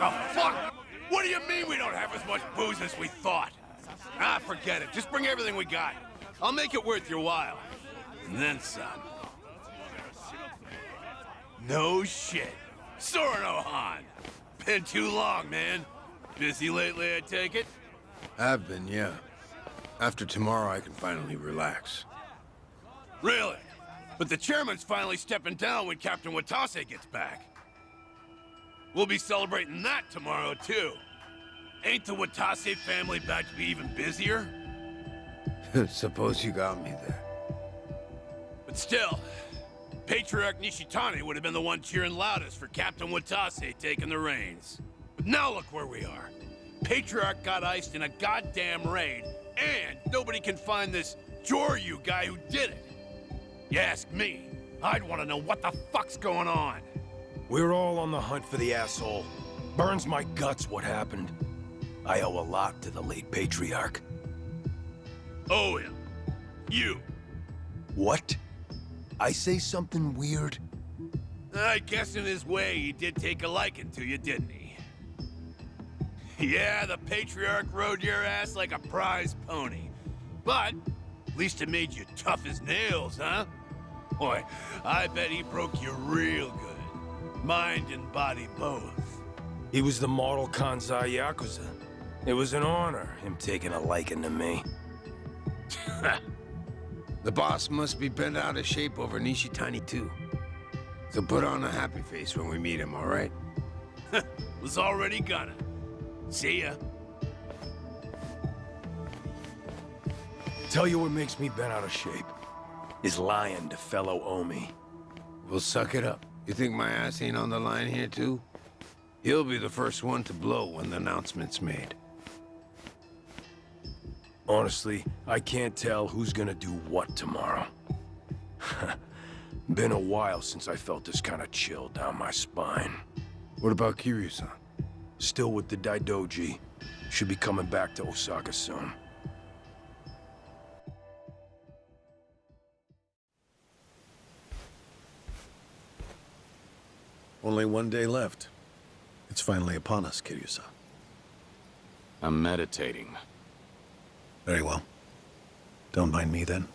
Oh, fuck! What do you mean we don't have as much booze as we thought? Ah, forget it. Just bring everything we got. I'll make it worth your while. And then some. No shit. Sorno-han. Been too long, man. Busy lately, I take it? I've been, yeah. After tomorrow, I can finally relax. Really? But the chairman's finally stepping down when Captain Watase gets back. We'll be celebrating that tomorrow, too. Ain't the Watase family about to be even busier? Suppose you got me there. But still, Patriarch Nishitani would have been the one cheering loudest for Captain Watase taking the reins. But now look where we are. Patriarch got iced in a goddamn raid, and nobody can find this Joryu guy who did it. You ask me, I'd want to know what the fuck's going on. We're all on the hunt for the asshole. Burns my guts what happened. I owe a lot to the late Patriarch. Owe him. You. What? I say something weird? I guess in his way he did take a liking to you, didn't he? Yeah, the Patriarch rode your ass like a prize pony. But at least it made you tough as nails, huh? Boy, I bet he broke you real good. Mind and body both. He was the model Kanzai Yakuza. It was an honor, him taking a liking to me. The boss must be bent out of shape over Nishitani, too. So put on a happy face when we meet him, all right? Was already gonna. See ya. Tell you what makes me bent out of shape. Is lying to fellow Omi. We'll suck it up. You think my ass ain't on the line here, too? He'll be the first one to blow when the announcement's made. Honestly, I can't tell who's gonna do what tomorrow. Been a while since I felt this kind of chill down my spine. What about Kiryu-san? Still with the Daidoji. Should be coming back to Osaka soon. Only one day left. It's finally upon us, Kiryu-san. I'm meditating. Very well. Don't mind me, then.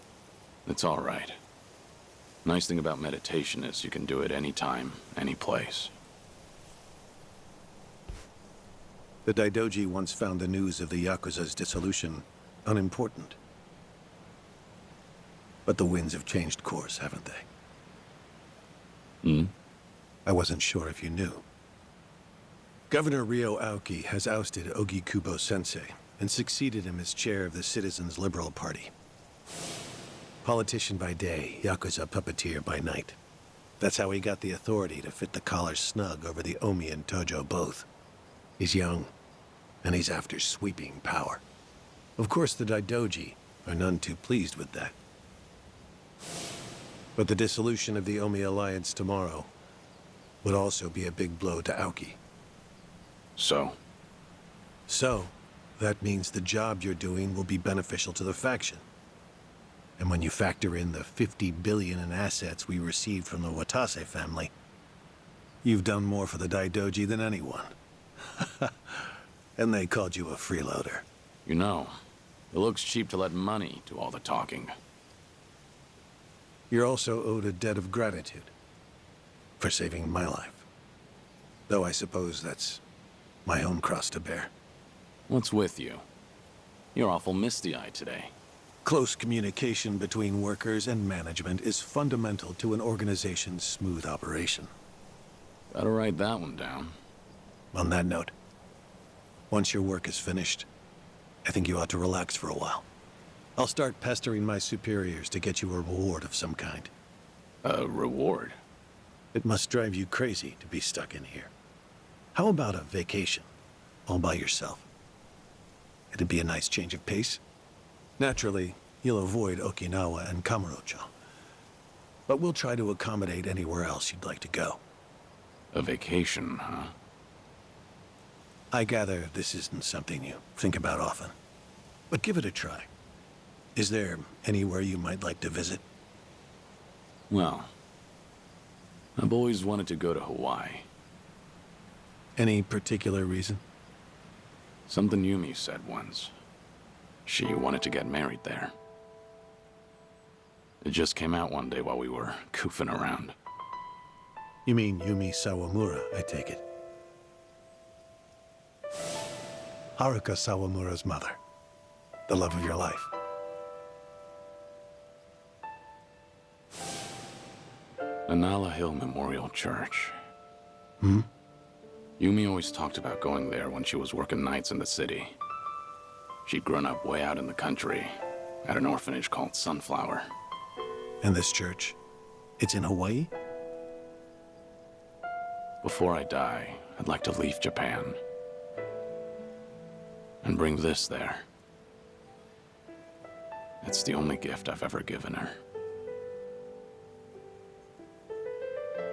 It's all right. Nice thing about meditation is you can do it anytime, any place. The Daidoji once found the news of the Yakuza's dissolution unimportant. But the winds have changed course, haven't they? Hmm? I wasn't sure if you knew. Governor Ryo Aoki has ousted Ogikubo-sensei and succeeded him as chair of the Citizens' Liberal Party. Politician by day, Yakuza puppeteer by night. That's how he got the authority to fit the collar snug over the Omi and Tojo both. He's young, and he's after sweeping power. Of course, the Daidoji are none too pleased with that. But the dissolution of the Omi alliance tomorrow would also be a big blow to Aoki. So, that means the job you're doing will be beneficial to the faction. And when you factor in the 50 billion in assets we received from the Watase family, you've done more for the Daidoji than anyone. And they called you a freeloader. you know, it looks cheap to let money do all the talking. You're also owed a debt of gratitude for saving my life. Though I suppose that's my own cross to bear. What's with you? You're awful misty-eyed today. Close communication between workers and management is fundamental to an organization's smooth operation. Gotta write that one down. On that note, once your work is finished, I think you ought to relax for a while. I'll start pestering my superiors to get you a reward of some kind. A reward? It must drive you crazy to be stuck in here. How about a vacation, all by yourself? It'd be a nice change of pace. Naturally, you'll avoid Okinawa and Kamurocho. But we'll try to accommodate anywhere else you'd like to go. A vacation, huh? I gather this isn't something you think about often. But give it a try. Is there anywhere you might like to visit? Well, I've always wanted to go to Hawaii. Any particular reason? Something Yumi said once. She wanted to get married there. It just came out one day while we were goofing around. You mean Yumi Sawamura, I take it. Haruka Sawamura's mother. The love of your life. Anala Hill Memorial Church. Hmm? Yumi always talked about going there when she was working nights in the city. She'd grown up way out in the country, at an orphanage called Sunflower. And this church? It's in Hawaii? Before I die, I'd like to leave Japan. And bring this there. It's the only gift I've ever given her.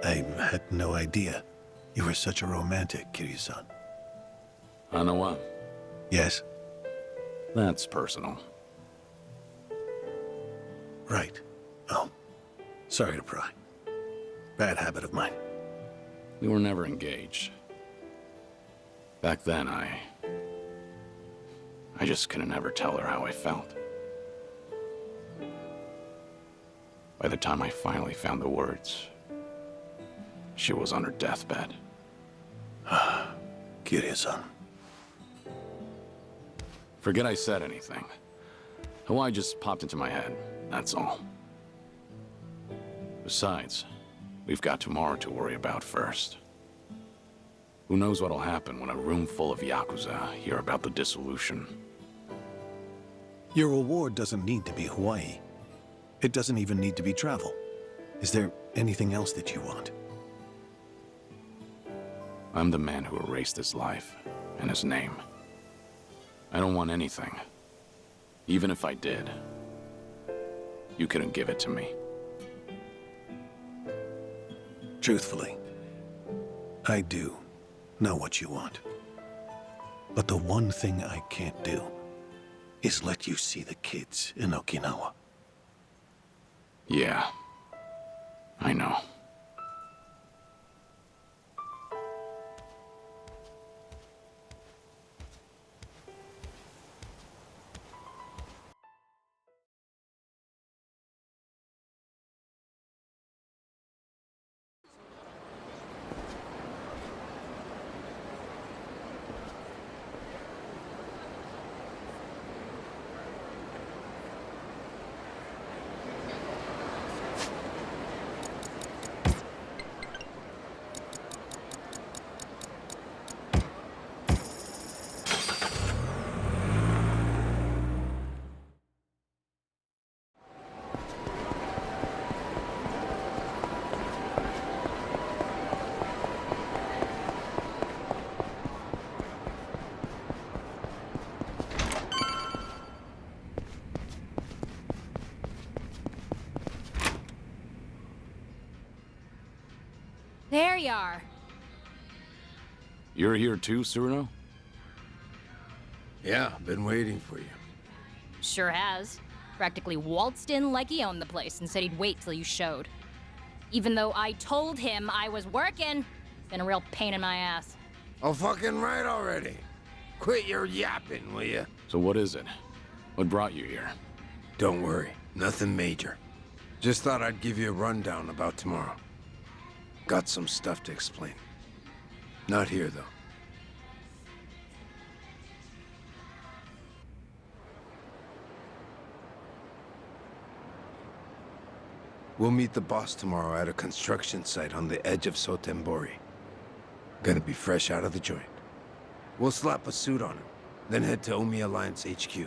I had no idea. You were such a romantic, Kiryu-san. Hanawa, Yes? that's personal. Right. Oh. Sorry to pry. Bad habit of mine. We were never engaged. Back then, I just couldn't ever tell her how I felt. By the time I finally found the words, she was on her deathbed. Kiryu-san. Forget I said anything. Hawaii just popped into my head, that's all. Besides, we've got tomorrow to worry about first. Who knows what'll happen when a room full of Yakuza hear about the dissolution. Your reward doesn't need to be Hawaii. It doesn't even need to be travel. Is there anything else that you want? I'm the man who erased his life and his name. I don't want anything. Even if I did, you couldn't give it to me. Truthfully, I do know what you want. But the one thing I can't do is let you see the kids in Okinawa. Yeah, I know. There you are. You're here too, Cyrano? Yeah, been waiting for you. Sure has. Practically waltzed in like he owned the place and said he'd wait till you showed. Even though I told him I was working. Been a real pain in my ass. Oh, fucking right already. Quit your yapping, will ya? So what is it? What brought you here? Don't worry, nothing major. Just thought I'd give you a rundown about tomorrow. Got some stuff to explain. Not here, though. We'll meet the boss tomorrow at a construction site on the edge of Sotembori. Gonna be fresh out of the joint. We'll slap a suit on him, then head to Omi Alliance HQ.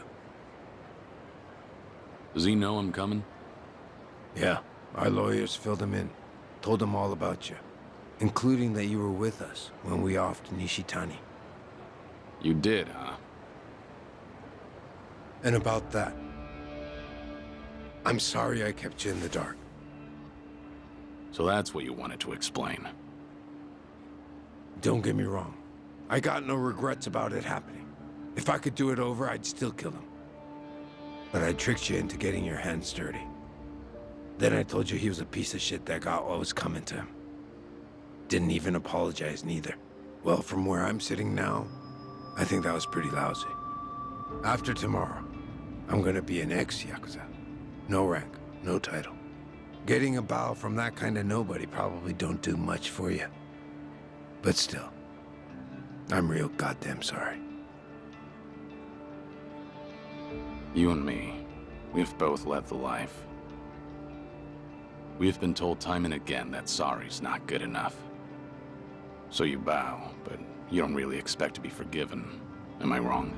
Does he know I'm coming? Yeah, our lawyers filled him in. Told him all about you, including that you were with us when we offed Nishitani. You did, huh? And about that, I'm sorry I kept you in the dark. So that's what you wanted to explain. Don't get me wrong. I got no regrets about it happening. If I could do it over, I'd still kill him. But I tricked you into getting your hands dirty. Then I told you he was a piece of shit that got what was coming to him. Didn't even apologize, neither. Well, from where I'm sitting now, I think that was pretty lousy. After tomorrow, I'm gonna be an ex-Yakuza. No rank, no title. Getting a bow from that kind of nobody probably don't do much for you. But still, I'm real goddamn sorry. You and me, we've both led the life. We've been told time and again that sorry's not good enough. So you bow, but you don't really expect to be forgiven. Am I wrong?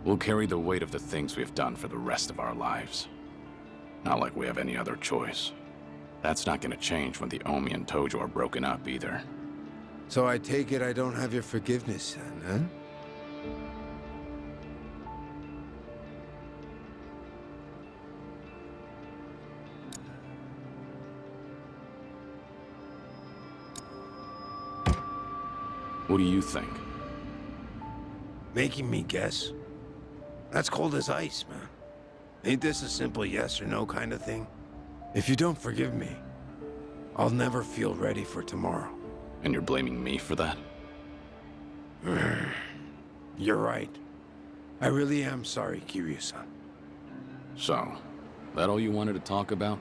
We'll carry the weight of the things we've done for the rest of our lives. Not like we have any other choice. That's not gonna change when the Omi and Tojo are broken up either. So I take it I don't have your forgiveness then, huh? What do you think? Making me guess? That's cold as ice, man. Ain't this a simple yes or no kind of thing? If you don't forgive me, I'll never feel ready for tomorrow. And you're blaming me for that? You're right. I really am sorry, Kiryu-san. So, that all you wanted to talk about?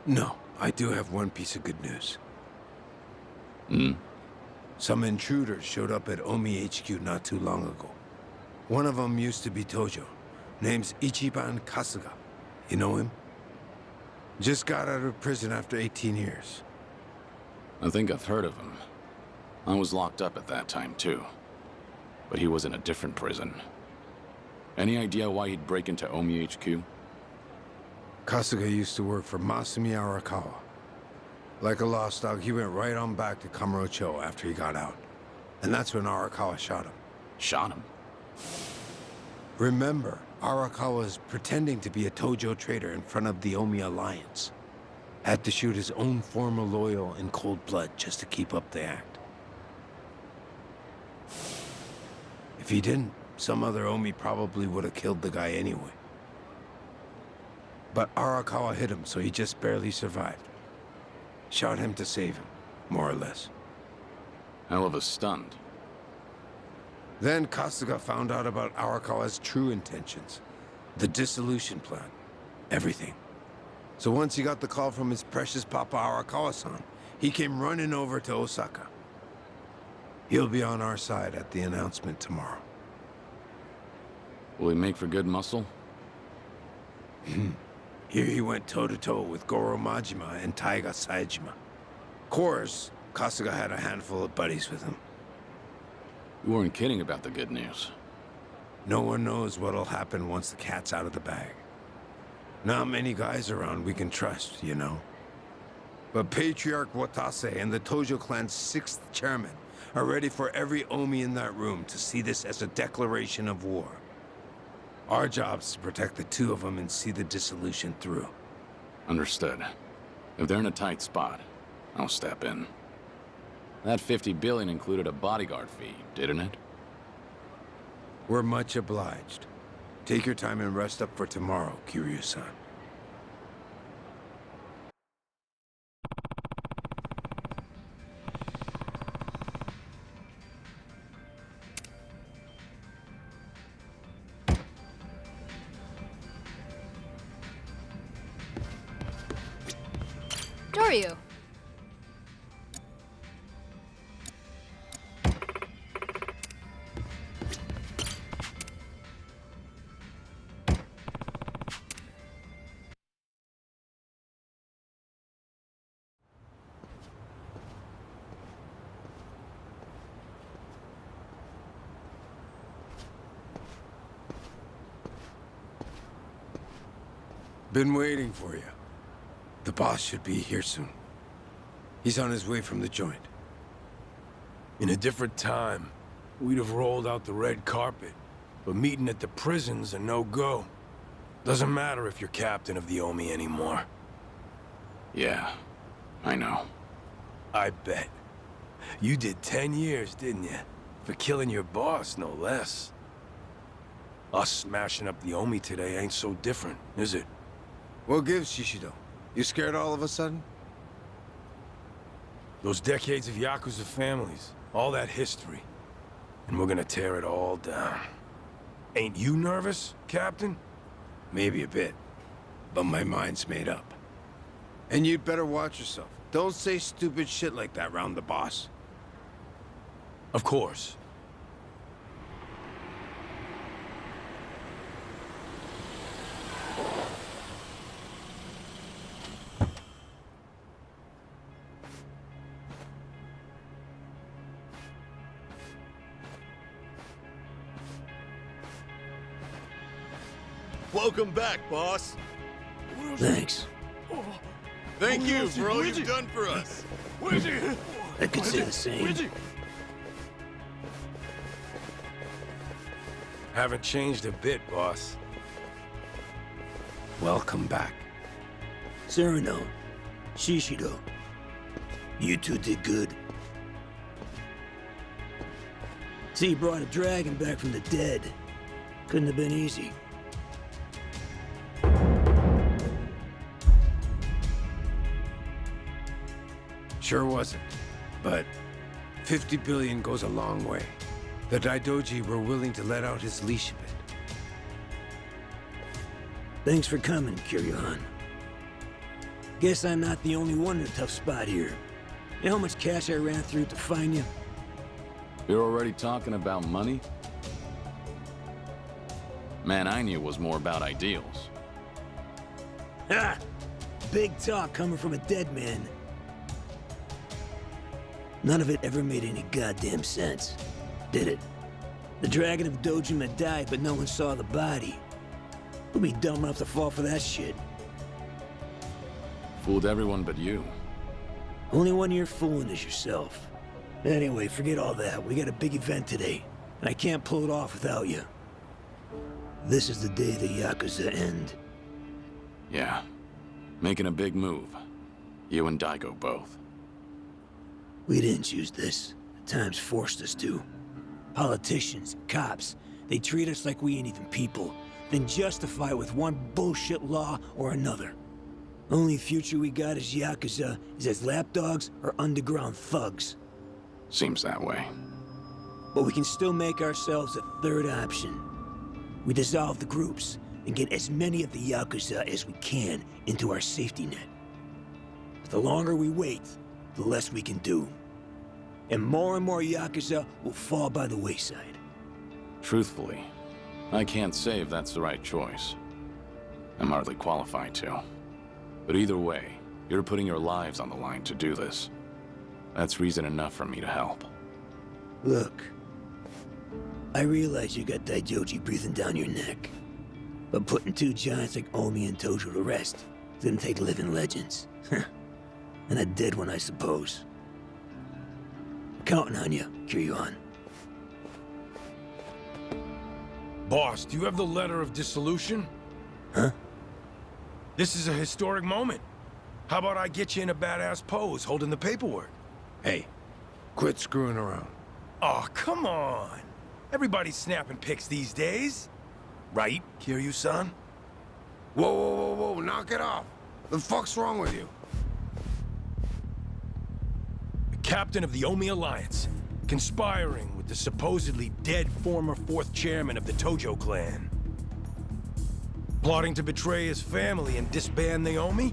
No, I do have one piece of good news. Hmm? Some intruders showed up at Omi HQ not too long ago. One of them used to be Tojo. Name's Ichiban Kasuga. You know him? Just got out of prison after 18 years. I think I've heard of him. I was locked up at that time, too. But he was in a different prison. Any idea why he'd break into Omi HQ? Kasuga used to work for Masumi Arakawa. Like a lost dog, he went right on back to Kamurocho after he got out. And that's when Arakawa shot him. Shot him? Remember, Arakawa was pretending to be a Tojo traitor in front of the Omi Alliance. Had to shoot his own former loyal in cold blood just to keep up the act. If he didn't, some other Omi probably would have killed the guy anyway. But Arakawa hit him, so he just barely survived. Shot him to save him, more or less. Hell of a stunt. Then Kasuga found out about Arakawa's true intentions. The dissolution plan. Everything. So once he got the call from his precious Papa Arakawa-san, he came running over to Osaka. He'll be on our side at the announcement tomorrow. Will he make for good muscle? Here he went toe-to-toe with Goro Majima and Taiga Saejima. Of course, Kasuga had a handful of buddies with him. You weren't kidding about the good news. No one knows what'll happen once the cat's out of the bag. Not many guys around we can trust, you know. But Patriarch Watase and the Tojo clan's 6th chairman are ready for every Omi in that room to see this as a declaration of war. Our job's to protect the two of them and see the dissolution through. Understood. If they're in a tight spot, I'll step in. That $50 billion included a bodyguard fee, didn't it? We're much obliged. Take your time and rest up for tomorrow, Kiryu-san. Doryu. Been waiting for you. The boss should be here soon. He's on his way from the joint. In a different time, we'd have rolled out the red carpet. But meeting at the prison's a no-go. Doesn't matter if you're captain of the Omi anymore. Yeah, I know. I bet. You did 10 years, didn't you? For killing your boss, no less. Us smashing up the Omi today ain't so different, is it? What gives, Shishido? You scared all of a sudden? Those decades of Yakuza families, all that history. And we're gonna tear it all down. Ain't you nervous, Captain? Maybe a bit, but my mind's made up. And you'd better watch yourself. Don't say stupid shit like that round the boss. Of course. Welcome back, boss. Thanks. Thank you for all you've done for us. I could say the same. Haven't changed a bit, boss. Welcome back. Cyrano, Shishido, you two did good. See, you brought a dragon back from the dead. Couldn't have been easy. Sure wasn't. But 50 billion goes a long way. The Daidoji were willing to let out his leash a bit. Thanks for coming, Kiryu-han. Guess I'm not the only one in a tough spot here. You know how much cash I ran through to find you? You're already talking about money? Man, I knew it was more about ideals. Ha! Big talk coming from a dead man. None of it ever made any goddamn sense, did it? The Dragon of Dojima died, but no one saw the body. Who'd be dumb enough to fall for that shit? Fooled everyone but you. Only one you're fooling is yourself. Anyway, forget all that. We got a big event today, and I can't pull it off without you. This is the day the Yakuza end. Yeah. Making a big move. You and Daigo both. We didn't choose this. The times forced us to. Politicians, cops, they treat us like we ain't even people, then justify it with one bullshit law or another. Only future we got as Yakuza is as lapdogs or underground thugs. Seems that way. But we can still make ourselves a third option. We dissolve the groups and get as many of the Yakuza as we can into our safety net. But the longer we wait, the less we can do. And more Yakuza will fall by the wayside. Truthfully, I can't say if that's the right choice. I'm hardly qualified to. But either way, you're putting your lives on the line to do this. That's reason enough for me to help. Look, I realize you got Daijoji breathing down your neck. But putting two giants like Omi and Tojo to rest is gonna take living legends. And a dead one, I suppose. Counting on you, Kiryu-han. Boss, do you have the letter of dissolution? Huh? This is a historic moment. How about I get you in a badass pose holding the paperwork? Hey, quit screwing around. Oh, come on. Everybody's snapping pics these days. Right, Kiryu-san? Whoa, knock it off. The fuck's wrong with you? Captain of the Omi Alliance, conspiring with the supposedly dead former 4th chairman of the Tojo clan. Plotting to betray his family and disband the Omi?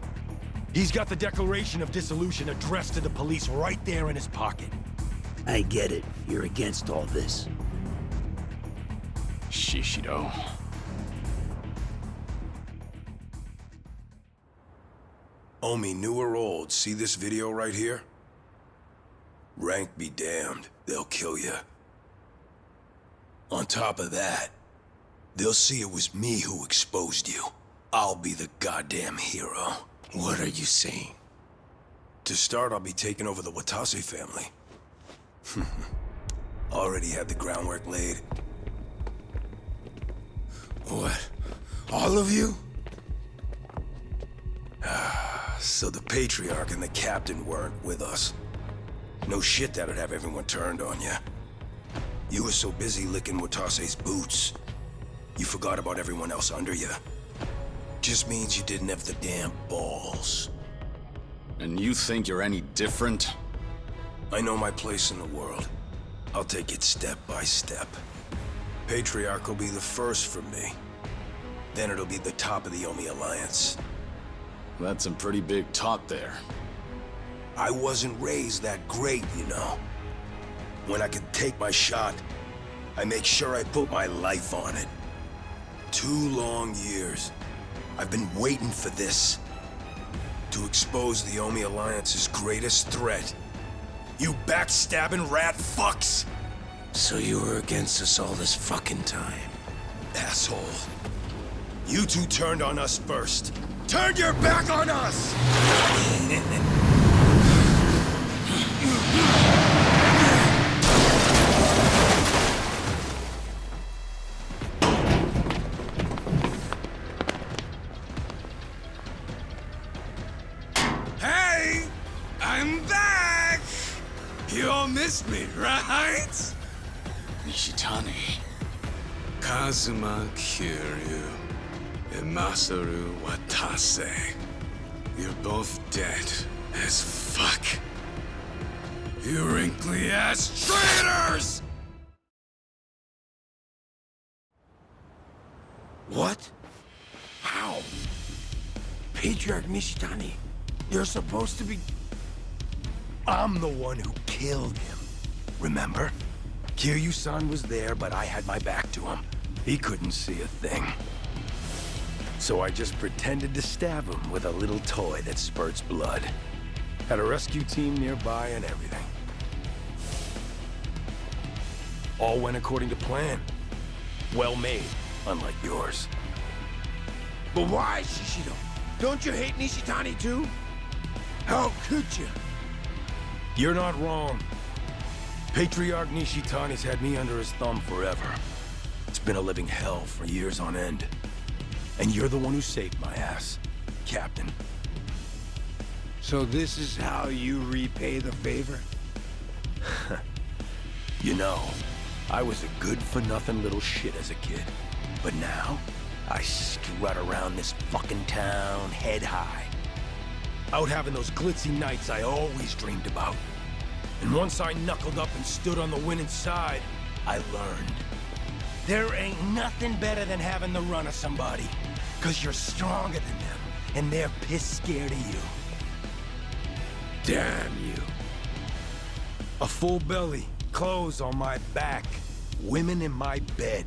He's got the Declaration of Dissolution addressed to the police right there in his pocket. I get it. You're against all this. Shishido. Omi, new or old, see this video right here? Rank be damned, they'll kill you. On top of that, they'll see it was me who exposed you. I'll be the goddamn hero. What are you saying? To start, I'll be taking over the Watase family. Already had the groundwork laid. What? All of you? So the Patriarch and the Captain weren't with us. No shit that'd have everyone turned on you. You were so busy licking Watase's boots, you forgot about everyone else under you. Just means you didn't have the damn balls. And you think you're any different? I know my place in the world. I'll take it step by step. Patriarch will be the first for me. Then it'll be the top of the Omi Alliance. That's some pretty big talk there. I wasn't raised that great, you know. When I could take my shot, I make sure I put my life on it. 2 long years. I've been waiting for this. To expose the Omi Alliance's greatest threat. You backstabbing rat fucks! So you were against us all this fucking time. Asshole. You two turned on us first. Turn your back on us! Hey! I'm back! You all missed me, right? Nishitani. Kazuma Kiryu and Masaru Watase. You're both dead as fuck. You wrinkly ass traitors! What? How? Patriarch Nishitani, you're supposed to be... I'm the one who killed him. Remember? Kiryu-san was there, but I had my back to him. He couldn't see a thing. So I just pretended to stab him with a little toy that spurts blood. Had a rescue team nearby and everything. All went according to plan. Well made, unlike yours. But why, Shishido? Don't you hate Nishitani too? How could you? You're not wrong. Patriarch Nishitani's had me under his thumb forever. It's been a living hell for years on end. And you're the one who saved my ass, Captain. So this is how you repay the favor? You know, I was a good-for-nothing little shit as a kid. But now, I strut around this fucking town head high. Out having those glitzy nights I always dreamed about. And once I knuckled up and stood on the winning side, I learned. There ain't nothing better than having the run of somebody. 'Cause you're stronger than them, and they're pissed scared of you. Damn you. A full belly, clothes on my back, women in my bed.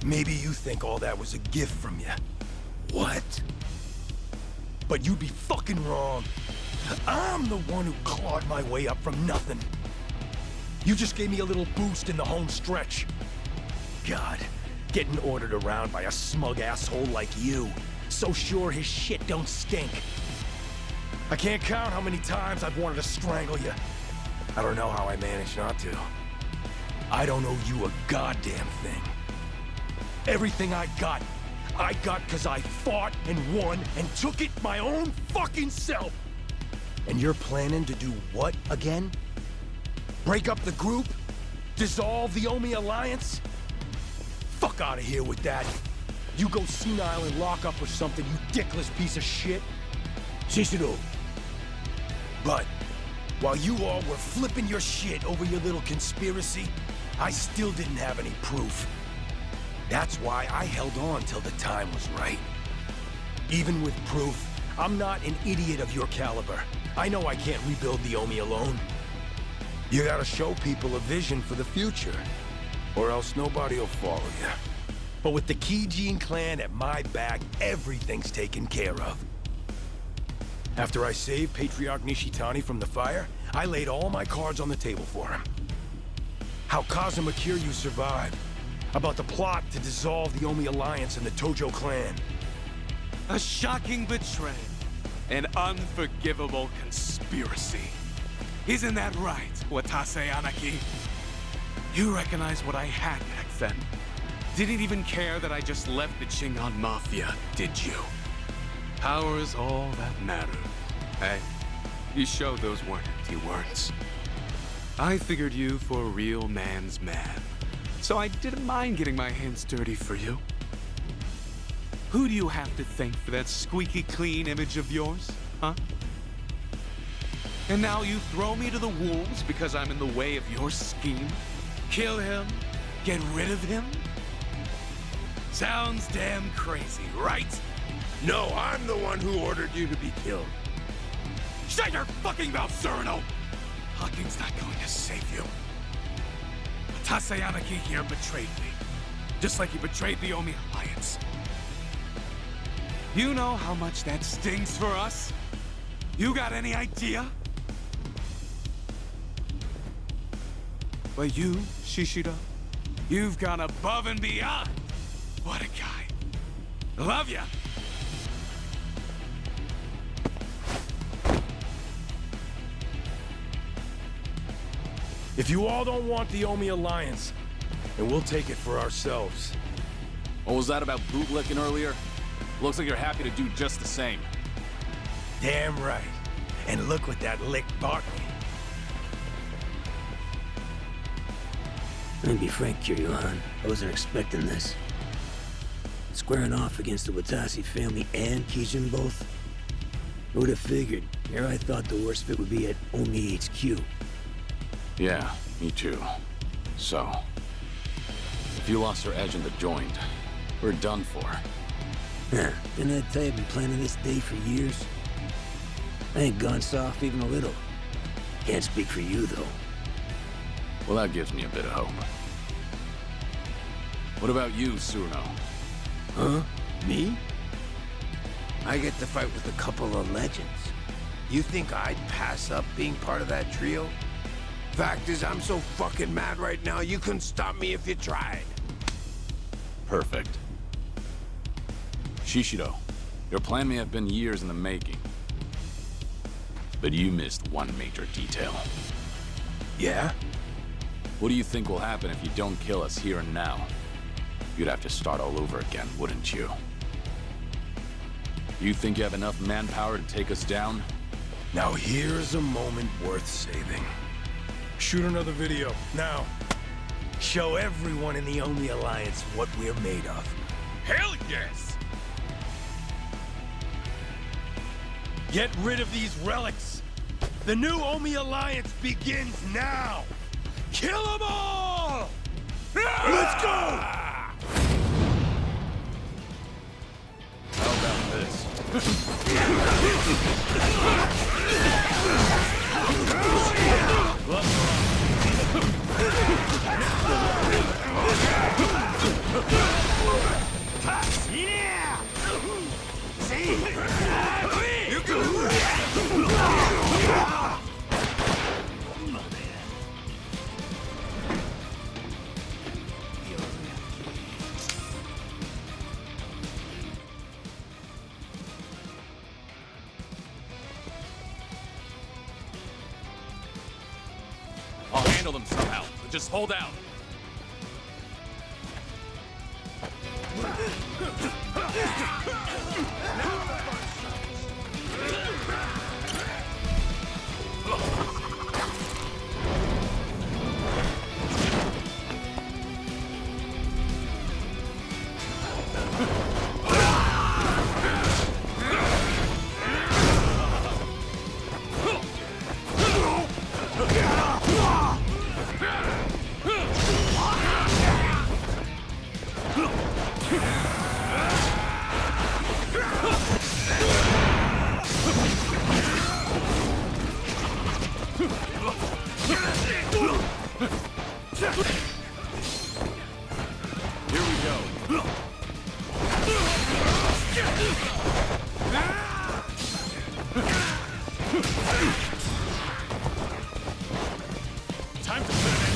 Maybe you think all that was a gift from you. What? But you'd be fucking wrong. I'm the one who clawed my way up from nothing. You just gave me a little boost in the home stretch. God, getting ordered around by a smug asshole like you. So sure his shit don't stink. I can't count how many times I've wanted to strangle you. I don't know how I managed not to. I don't owe you a goddamn thing. Everything I got 'cause I fought and won and took it my own fucking self. And you're planning to do what again? Break up the group? Dissolve the Omi Alliance? Fuck out of here with that. You go senile and lock up or something, you dickless piece of shit. Shishido. But while you all were flipping your shit over your little conspiracy, I still didn't have any proof. That's why I held on till the time was right. Even with proof, I'm not an idiot of your caliber. I know I can't rebuild the Omi alone. You gotta show people a vision for the future, or else nobody will follow you. But with the Kijin clan at my back, everything's taken care of. After I saved Patriarch Nishitani from the fire, I laid all my cards on the table for him. How Kazuma Kiryu survived. About the plot to dissolve the Omi Alliance and the Tojo clan. A shocking betrayal. An unforgivable conspiracy. Isn't that right, Watase Anaki? You recognize what I had back then. Didn't even care that I just left the Chingon Mafia, did you? Power's all that mattered. Hey, you showed those weren't empty words. I figured you for a real man's man, so I didn't mind getting my hands dirty for you. Who do you have to thank for that squeaky clean image of yours, huh? And now you throw me to the wolves because I'm in the way of your scheme? Kill him? Get rid of him? Sounds damn crazy, right? No, I'm the one who ordered you to be killed. Shut your fucking mouth, Cyrano! Hawking's not going to save you. Watase Anarchy here betrayed me. Just like he betrayed the Omi Alliance. You know how much that stings for us? You got any idea? But you, Shishido, you've gone above and beyond. What a guy. Love ya! If you all don't want the Omi Alliance, then we'll take it for ourselves. What was that about bootlicking earlier? Looks like you're happy to do just the same. Damn right. And look what that lick bought me. Let me be frank, Kiryu-han. I wasn't expecting this. Squaring off against the Watase family and Kijin both? Who would have figured? Here I thought the worst fit would be at Omi HQ. Yeah, me too. So, if you lost our edge in the joint, we're done for. Didn't I tell you I've been planning this day for years? I ain't gone soft even a little. Can't speak for you, though. Well, that gives me a bit of hope. What about you, Surno? Huh? Me? I get to fight with a couple of legends. You think I'd pass up being part of that trio? Fact is, I'm so fucking mad right now, you couldn't stop me if you tried. Perfect. Shishido, your plan may have been years in the making. But you missed one major detail. Yeah? What do you think will happen if you don't kill us here and now? You'd have to start all over again, wouldn't you? You think you have enough manpower to take us down? Now here's a moment worth saving. Shoot another video, now. Show everyone in the Omi Alliance what we're made of. Hell yes! Get rid of these relics! The new Omi Alliance begins now! Kill them all! Let's go! How about this? I'll handle them somehow. Just hold out. Here we go. Time to put it in.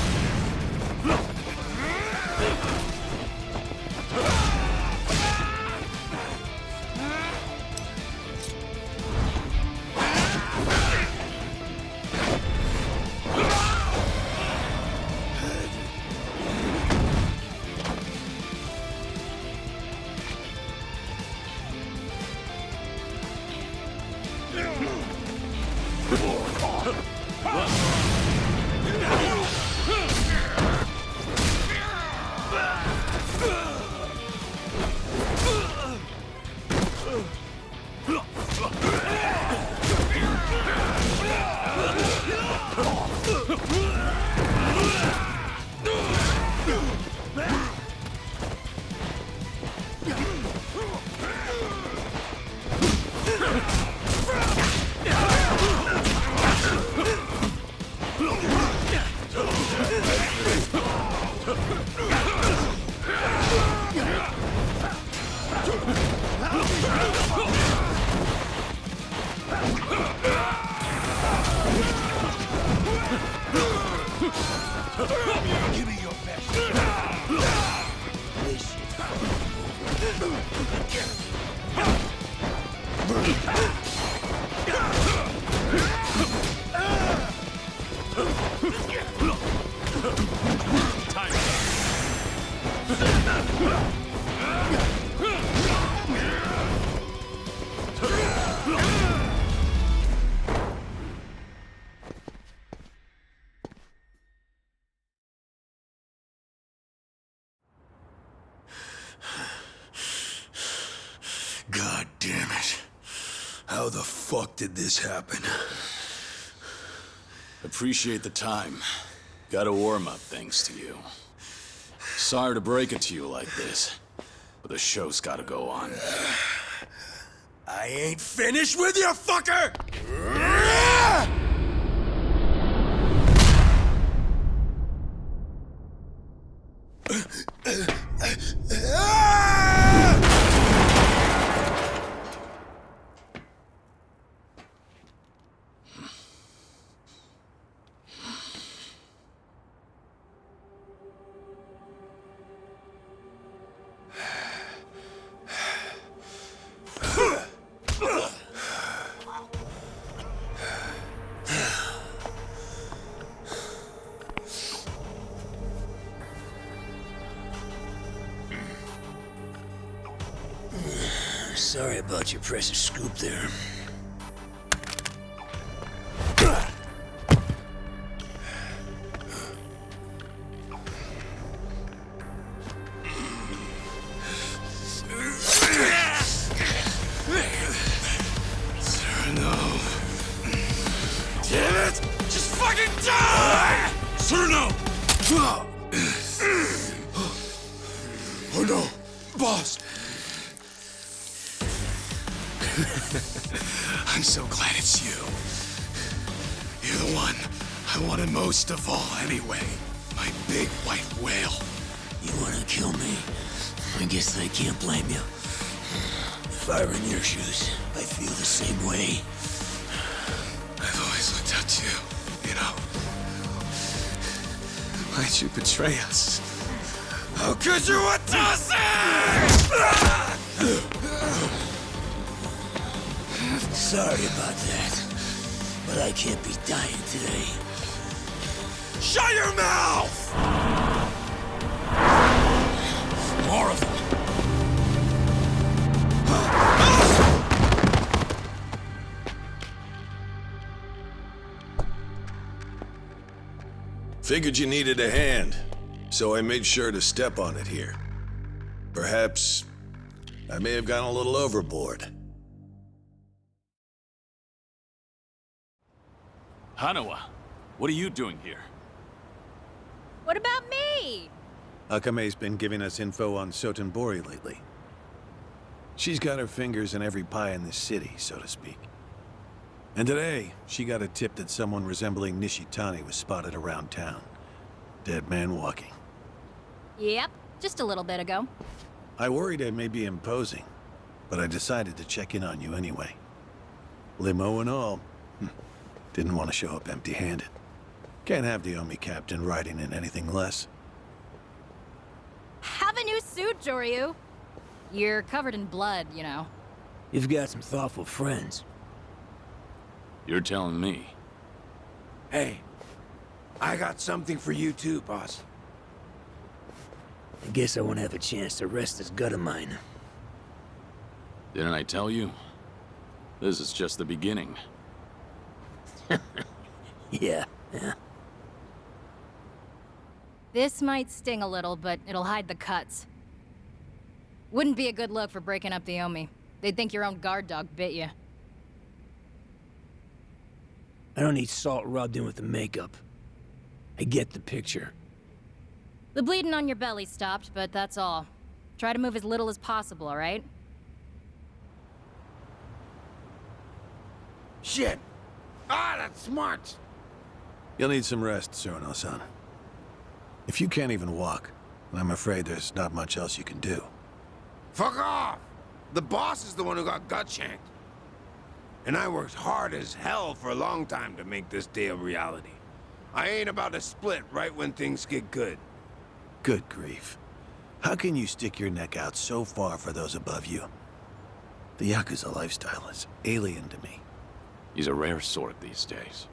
God damn it. How the fuck did this happen? Appreciate the time. Got a warm-up thanks to you. Sorry to break it to you like this, but the show's gotta go on. I ain't finished with you, fucker! Sorry about your precious scoop there. No. Damn it! Just fucking die! Cyrano! Oh no! Boss! I'm so glad it's you. You're the one I wanted most of all anyway. My big white whale. You wanna kill me? I guess I can't blame you. If I were in your shoes, I feel the same way. I've always looked up to you, you know. Why'd you betray us? How could you Watase? Sorry about that, but I can't be dying today. Shut your mouth! More of them. Figured you needed a hand, so I made sure to step on it here. Perhaps I may have gone a little overboard. Hanawa, what are you doing here? What about me? Akame's been giving us info on Sotenbori lately. She's got her fingers in every pie in this city, so to speak. And today, she got a tip that someone resembling Nishitani was spotted around town. Dead man walking. Yep, just a little bit ago. I worried I may be imposing, but I decided to check in on you anyway. Limo and all. Didn't want to show up empty-handed. Can't have the Omi captain riding in anything less. Have a new suit, Joryu. You're covered in blood, you know. You've got some thoughtful friends. You're telling me. Hey, I got something for you too, boss. I guess I won't have a chance to rest this gut of mine. Didn't I tell you? This is just the beginning. Yeah. This might sting a little, but it'll hide the cuts. Wouldn't be a good look for breaking up the Omi. They'd think your own guard dog bit you. I don't need salt rubbed in with the makeup. I get the picture. The bleeding on your belly stopped, but that's all. Try to move as little as possible, all right? Shit! Ah, that's smart! You'll need some rest, Cyrano-san. If you can't even walk, then I'm afraid there's not much else you can do. Fuck off! The boss is the one who got gut-shanked. And I worked hard as hell for a long time to make this day a reality. I ain't about to split right when things get good. Good grief. How can you stick your neck out so far for those above you? The Yakuza lifestyle is alien to me. He's a rare sort these days.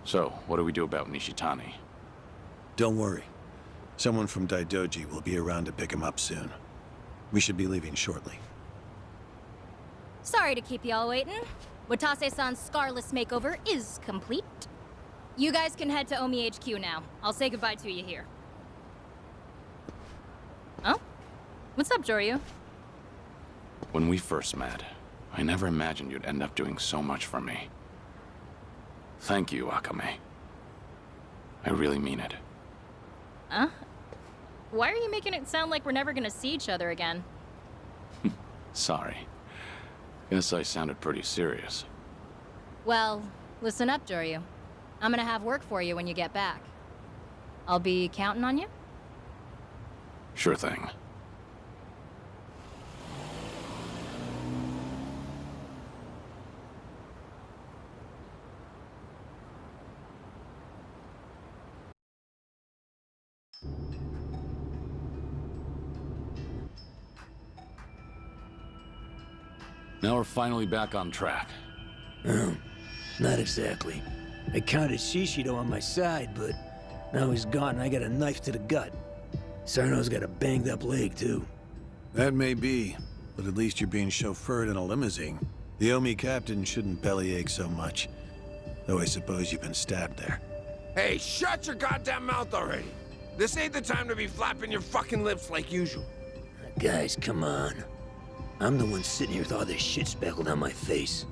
So, what do we do about Nishitani? Don't worry. Someone from Daidoji will be around to pick him up soon. We should be leaving shortly. Sorry to keep y'all waiting. Watase-san's Scarless makeover is complete. You guys can head to Omi HQ now. I'll say goodbye to you here. Oh? What's up, Joryu? When we first met, I never imagined you'd end up doing so much for me. Thank you, Akame. I really mean it. Huh? Why are you making it sound like we're never gonna see each other again? Sorry. Guess I sounded pretty serious. Well, listen up, Joryu. I'm gonna have work for you when you get back. I'll be counting on you? Sure thing. Now we're finally back on track. Oh, not exactly. I counted Shishido on my side, but now he's gone and I got a knife to the gut. Sarno's got a banged up leg, too. That may be, but at least you're being chauffeured in a limousine. The Omi captain shouldn't bellyache so much. Though I suppose you've been stabbed there. Hey, shut your goddamn mouth already! This ain't the time to be flapping your fucking lips like usual. Guys, come on. I'm the one sitting here with all this shit speckled on my face.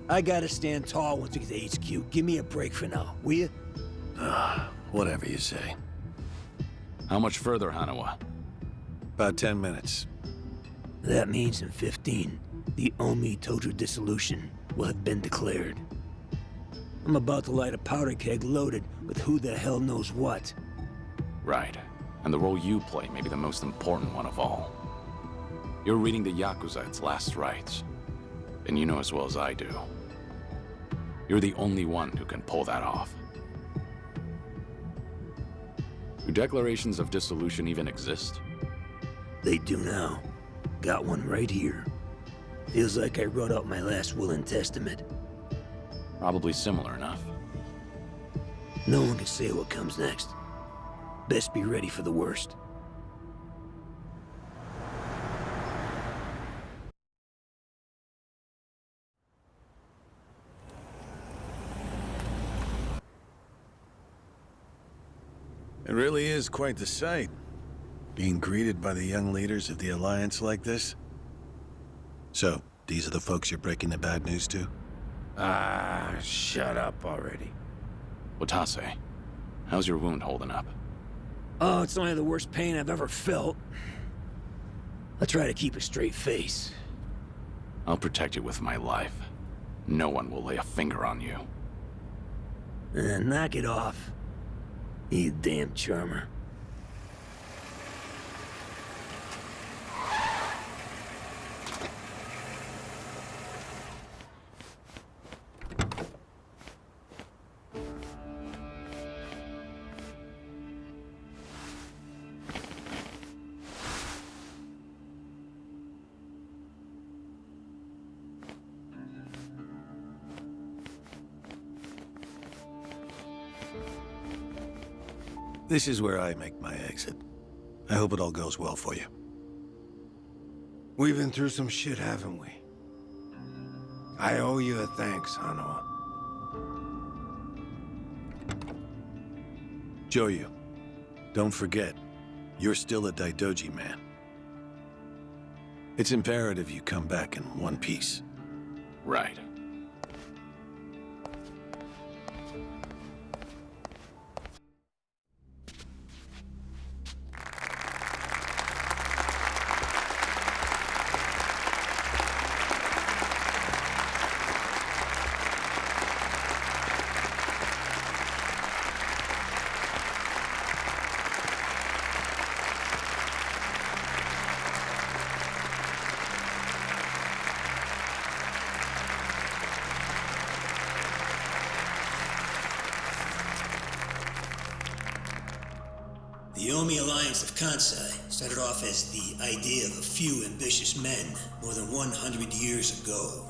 I gotta stand tall once we get to HQ. Give me a break for now, will you? Whatever you say. How much further, Hanawa? About 10 minutes. That means in 15, the Omi Tojo dissolution will have been declared. I'm about to light a powder keg loaded with who the hell knows what. Right. And the role you play may be the most important one of all. You're reading the Yakuza its last rites. And you know as well as I do. You're the only one who can pull that off. Do declarations of dissolution even exist? They do now. Got one right here. Feels like I wrote out my last will and testament. Probably similar enough. No one can say what comes next. Best be ready for the worst. It really is quite the sight. Being greeted by the young leaders of the Alliance like this. So, these are the folks you're breaking the bad news to? Ah, shut up already. Watase, how's your wound holding up? Oh, it's only the worst pain I've ever felt. I try to keep a straight face. I'll protect you with my life. No one will lay a finger on you. Knock it off. You damn charmer. This is where I make my exit. I hope it all goes well for you. We've been through some shit, haven't we? I owe you a thanks, Hanawa. Joyu, don't forget, you're still a Daidoji man. It's imperative you come back in one piece. Right. The Omi Alliance of Kansai started off as the idea of a few ambitious men more than 100 years ago.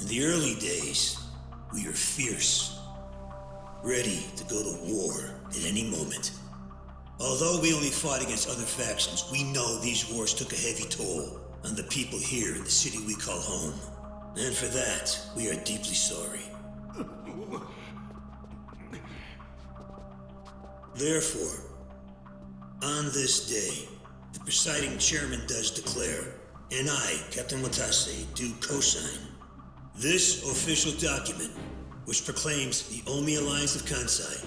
In the early days, we were fierce, ready to go to war at any moment. Although we only fought against other factions, we know these wars took a heavy toll on the people here in the city we call home. And for that, we are deeply sorry. Therefore, on this day, the presiding chairman does declare, and I, Captain Watase, do co-sign, this official document, which proclaims the Omi Alliance of Kansai,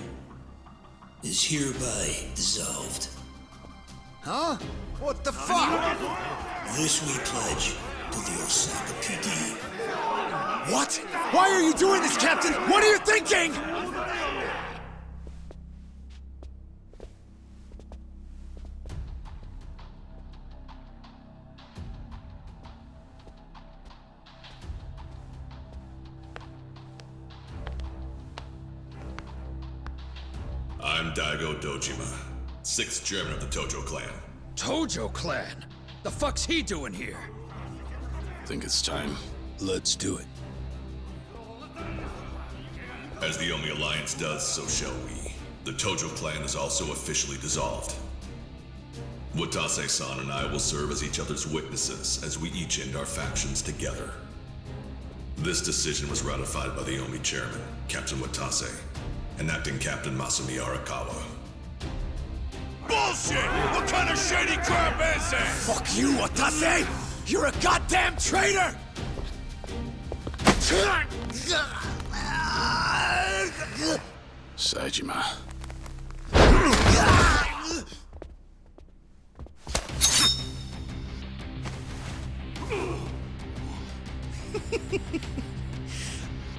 is hereby dissolved. Huh? What the fuck? This we pledge to the Osaka PD. What? Why are you doing this, Captain? What are you thinking? I'm Daigo Dojima, 6th chairman of the Tojo clan. Tojo clan? The fuck's he doing here? Think it's time. Let's do it. As the Omi Alliance does, so shall we. The Tojo clan is also officially dissolved. Watase-san and I will serve as each other's witnesses as we each end our factions together. This decision was ratified by the Omi chairman, Captain Watase, and acting Captain Masumi Arakawa. Bullshit! What kind of shady crap is this? Fuck you, Watase! You're a goddamn traitor! Saejima.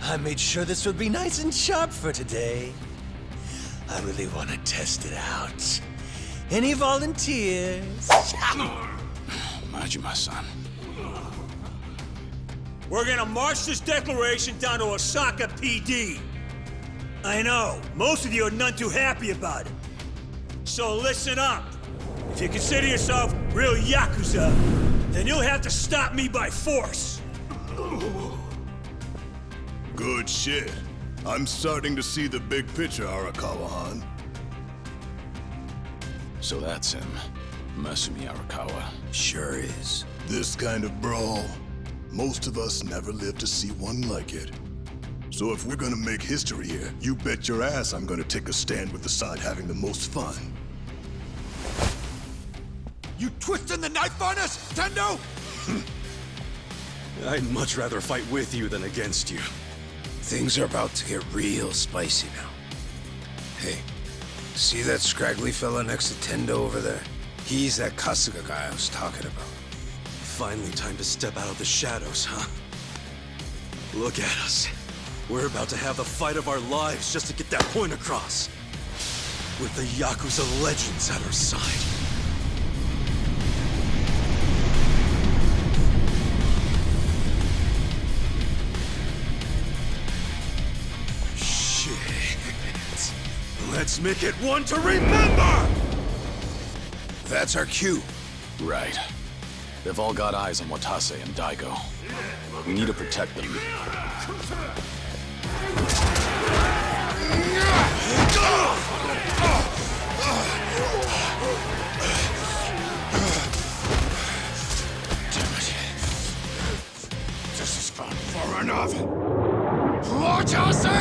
I made sure this would be nice and sharp for today. I really want to test it out. Any volunteers? Majima-san. We're gonna march this declaration down to Osaka PD. I know, most of you are none too happy about it. So listen up. If you consider yourself real Yakuza, then you'll have to stop me by force. Good shit. I'm starting to see the big picture, Arakawa-han. So that's him. Masumi Arakawa. Sure is. This kind of brawl, most of us never lived to see one like it. So if we're gonna make history here, you bet your ass I'm gonna take a stand with the side having the most fun. You twisting the knife on us, Tendo? I'd much rather fight with you than against you. Things are about to get real spicy now. Hey, see that scraggly fella next to Tendo over there? He's that Kasuga guy I was talking about. Finally time to step out of the shadows, huh? Look at us. We're about to have the fight of our lives just to get that point across. With the Yakuza legends at our side. Let's make it one to remember! That's our cue. Right. They've all got eyes on Watase and Daigo. We need to protect them. Damn it. This has gone far enough. Watase!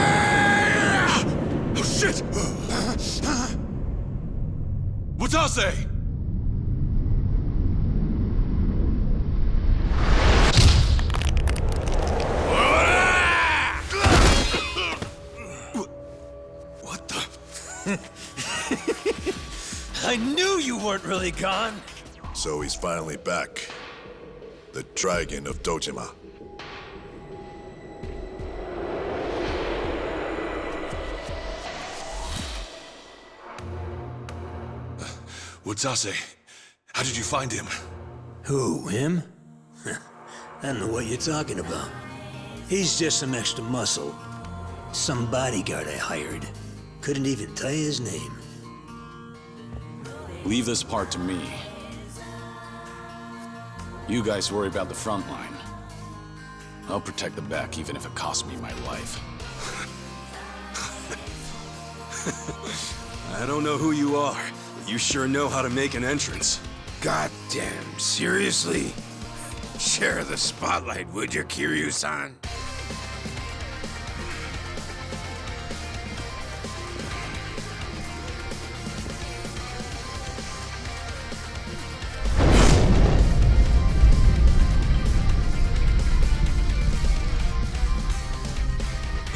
Oh shit! Watase! What the? I knew you weren't really gone. So he's finally back. The Dragon of Dojima. Watase, how did you find him? Who, him? I don't know what you're talking about. He's just some extra muscle. Some bodyguard I hired. Couldn't even tell you his name. Leave this part to me. You guys worry about the front line. I'll protect the back even if it costs me my life. I don't know who you are, but you sure know how to make an entrance. Goddamn, seriously? Share the spotlight, would you, Kiryu-san?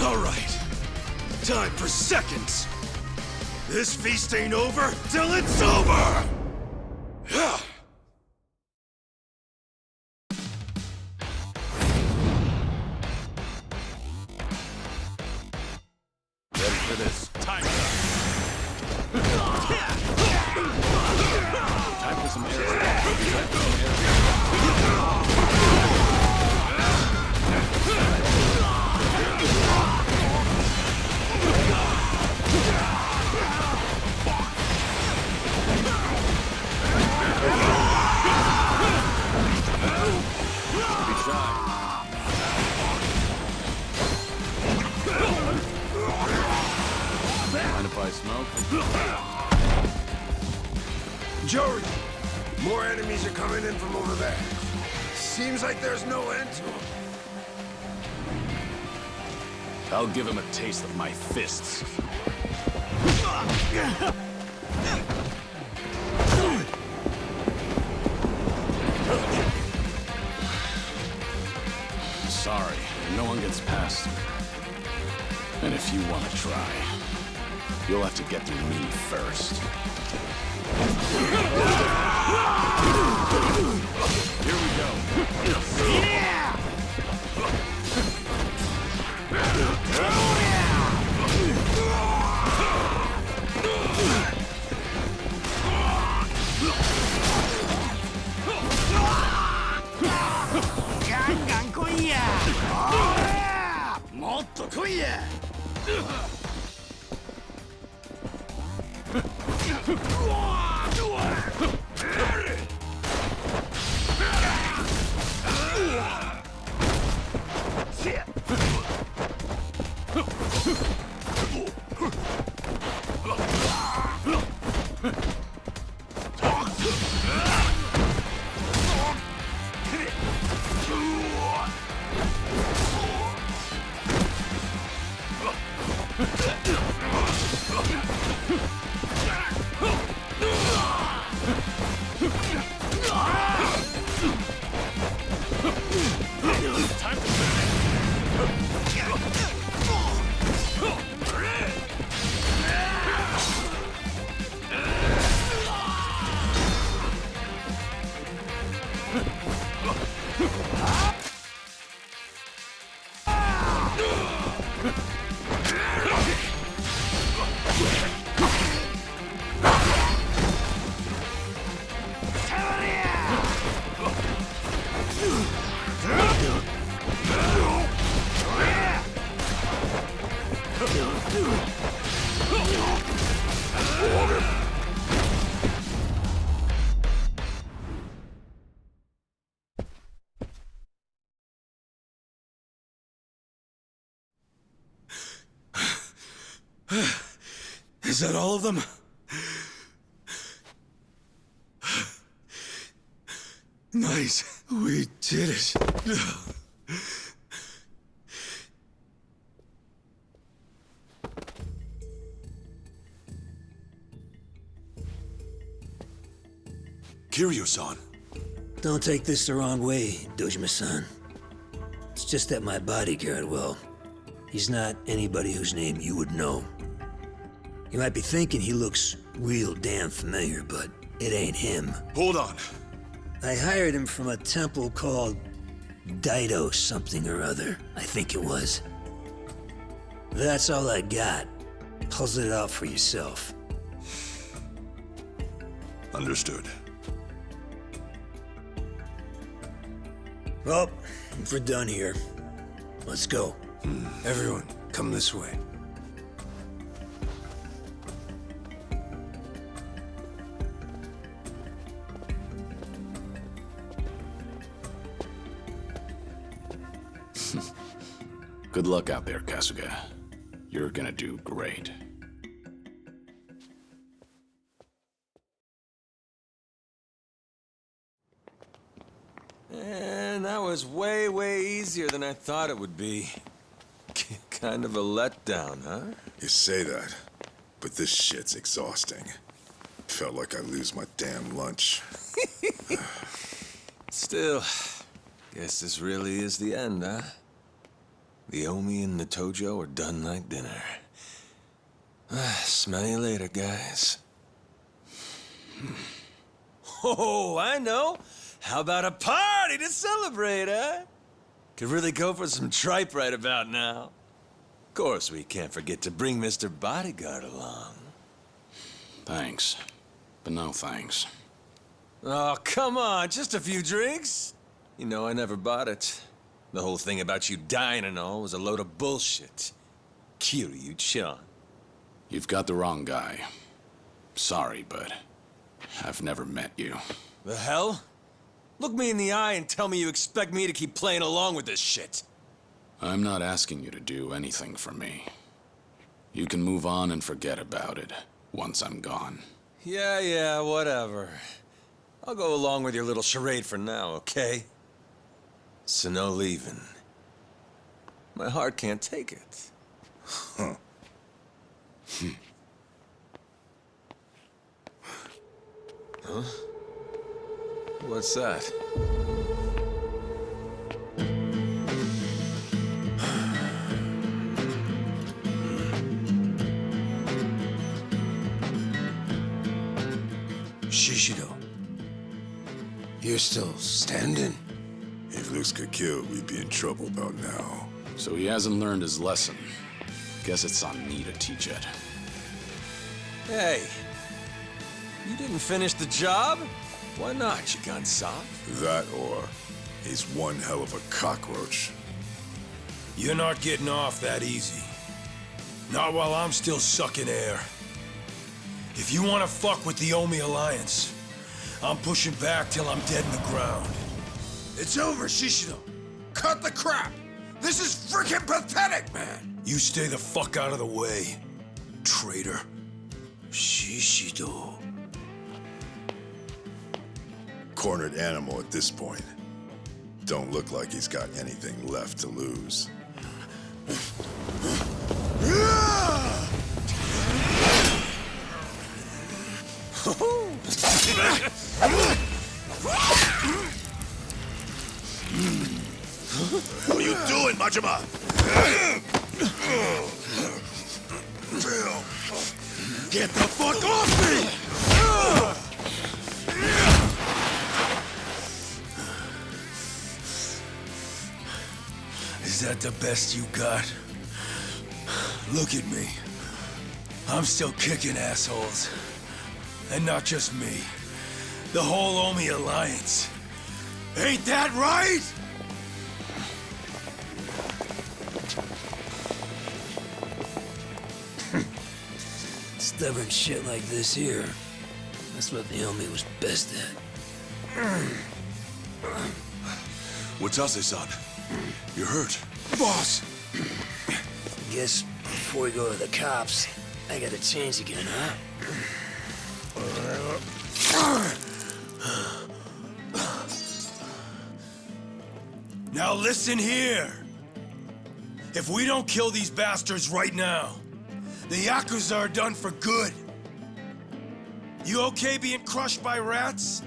All right, time for seconds. This feast ain't over till it's over! Ready for this? Time up. Time for some air. Be shy. Mind if I smoke? George! More enemies are coming in from over there. Seems like there's no end to them. I'll give him a taste of my fists. Sorry, no one gets past me. And if you want to try, you'll have to get through me first. Here we go. Is that all of them? Nice. We did it. Kiryu-san. Don't take this the wrong way, Dojima-san. It's just that my bodyguard, well, he's not anybody whose name you would know. You might be thinking he looks real damn familiar, but it ain't him. Hold on. I hired him from a temple called Dido something or other, I think it was. That's all I got. Puzzle it out for yourself. Understood. Well, if we're done here, let's go. Everyone, come this way. Good luck out there, Kasuga. You're gonna do great. And that was way, way easier than I thought it would be. Kind of a letdown, huh? You say that, but this shit's exhausting. Felt like I lose my damn lunch. Still, guess this really is the end, huh? The Omi and the Tojo are done like dinner. Smell you later, guys. Oh, I know. How about a party to celebrate, huh? Could really go for some tripe right about now. Of course, we can't forget to bring Mr. Bodyguard along. Thanks, but no thanks. Oh, come on, just a few drinks. You know, I never bought it. The whole thing about you dying and all was a load of bullshit. Kiryu-chan. You've got the wrong guy. Sorry, but I've never met you. The hell? Look me in the eye and tell me you expect me to keep playing along with this shit. I'm not asking you to do anything for me. You can move on and forget about it once I'm gone. Yeah, whatever. I'll go along with your little charade for now, okay? So no leaving. My heart can't take it. Huh. Huh? What's that? Shishido. You're still standing? If Luke's could kill, we'd be in trouble about now. So he hasn't learned his lesson. Guess it's on me to teach it. Hey, you didn't finish the job? Why not, you gun soft? That or he's one hell of a cockroach. You're not getting off that easy. Not while I'm still sucking air. If you want to fuck with the Omi Alliance, I'm pushing back till I'm dead in the ground. It's over, Shishido. Cut the crap. This is freaking pathetic, man. You stay the fuck out of the way, traitor. Shishido. Cornered animal at this point. Don't look like he's got anything left to lose. What are you doing, Majima? Get the fuck off me! Is that the best you got? Look at me. I'm still kicking assholes. And not just me. The whole Omi Alliance. Ain't that right? Stubborn shit like this here. That's what the Omi was best at. Watase-san, you're hurt. Boss! Guess before we go to the cops, I gotta change again, huh? Now listen here. If we don't kill these bastards right now, the Yakuza are done for good. You okay being crushed by rats?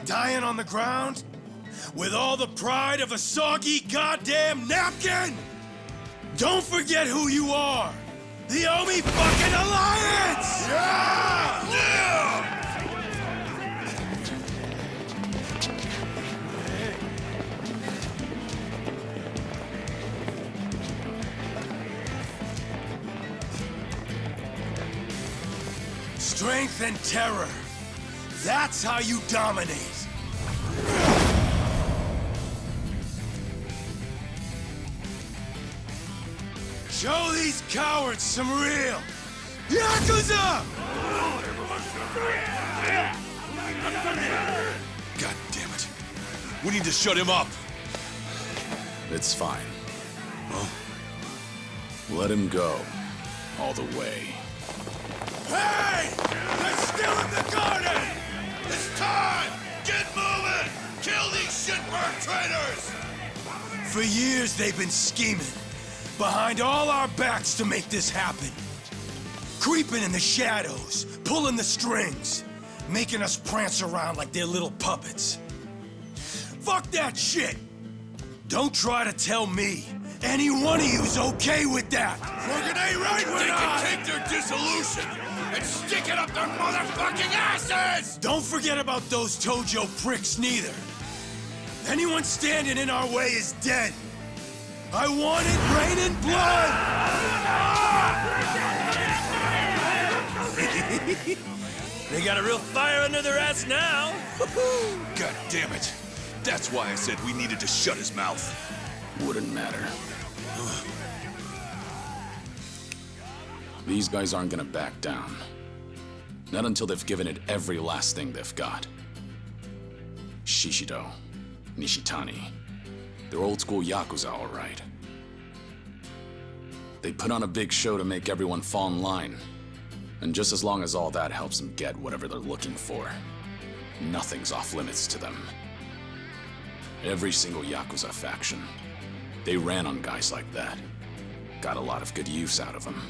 Dying on the ground? With all the pride of a soggy goddamn napkin? Don't forget who you are! The Omi fucking Alliance! Yeah! Yeah! Strength and terror. That's how you dominate. Show these cowards some real Yakuza! God damn it. We need to shut him up. It's fine. Huh? Let him go. All the way. Hey! They're still in the garden! It's time! Get moving! Kill these shitbird traitors! For years, they've been scheming behind all our backs to make this happen. Creeping in the shadows, pulling the strings, making us prance around like they're little puppets. Fuck that shit! Don't try to tell me any one of you's okay with that! We're gonna right when they can take their dissolution and stick it up their motherfucking asses! Don't forget about those Tojo pricks neither. Anyone standing in our way is dead. I want it raining blood! They got a real fire under their ass now. God damn it. That's why I said we needed to shut his mouth. Wouldn't matter. These guys aren't gonna back down. Not until they've given it every last thing they've got. Shishido, Nishitani. They're old school Yakuza, all right. They put on a big show to make everyone fall in line. And just as long as all that helps them get whatever they're looking for, nothing's off limits to them. Every single Yakuza faction, they ran on guys like that. Got a lot of good use out of them.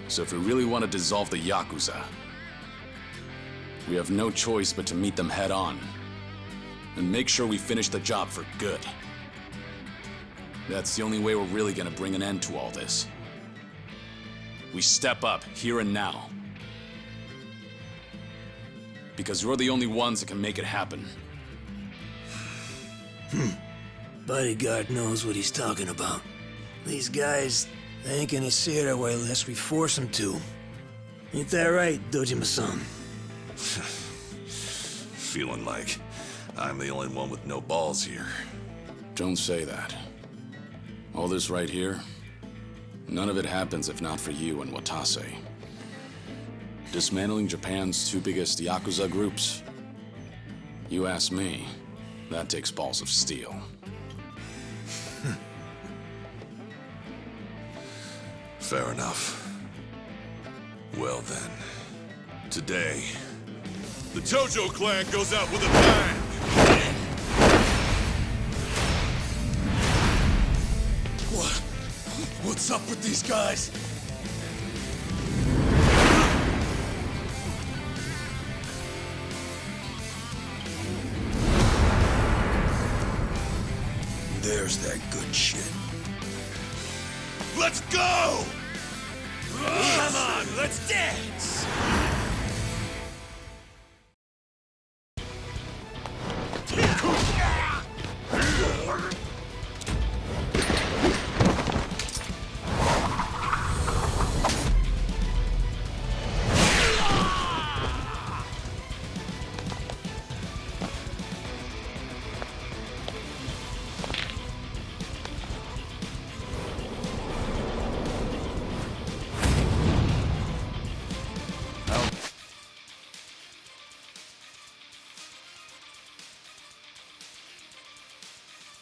So if we really want to dissolve the Yakuza, we have no choice but to meet them head on and make sure we finish the job for good. That's the only way we're really gonna bring an end to all this. We step up here and now. Because you're the only ones that can make it happen. Bodyguard knows what he's talking about. These guys, they ain't gonna see it our way unless we force them to. Ain't that right, Dojima-san? Feeling like I'm the only one with no balls here. Don't say that. All this right here, none of it happens if not for you and Watase. Dismantling Japan's two biggest Yakuza groups? You ask me, that takes balls of steel. Fair enough. Well then, today, the Tojo clan goes out with a bang! What's up with these guys? There's that good shit. Let's go! Come on, let's dance!